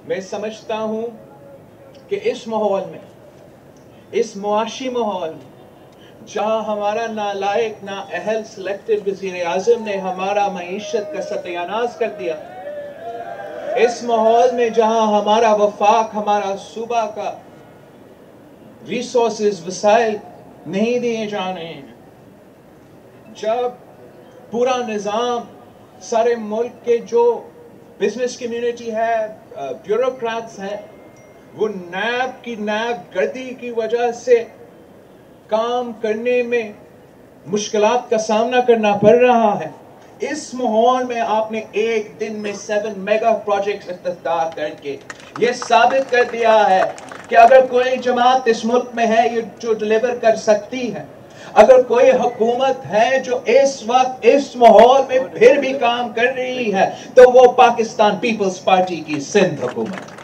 मैं समझता हूं कि इस माहौल में, इस मुआशी माहौल में, जहां हमारा नालायक नाअहल सिलेक्टेड वज़ीर आज़म ने हमारा मईशत का सत्यानाश कर दिया, इस माहौल में जहां हमारा वफाक, हमारा सूबा का रिसोर्सेज, वसाइल नहीं दिए जा रहे हैं, जब पूरा निज़ाम सारे मुल्क के जो बिजनेस कम्युनिटी है, ब्यूरोक्रेट्स हैं, वो नैब की नैब गर्दी की वजह से काम करने में मुश्किलात का सामना करना पड़ रहा है, इस माहौल में आपने एक दिन में 7 मेगा प्रोजेक्ट्स इफ्तिताह करके ये साबित कर दिया है कि अगर कोई जमात इस मुल्क में है ये जो डिलीवर कर सकती है, अगर कोई हुकूमत है जो इस वक्त इस माहौल में फिर भी काम कर रही है, तो वो पाकिस्तान पीपल्स पार्टी की सिंध हुकूमत है।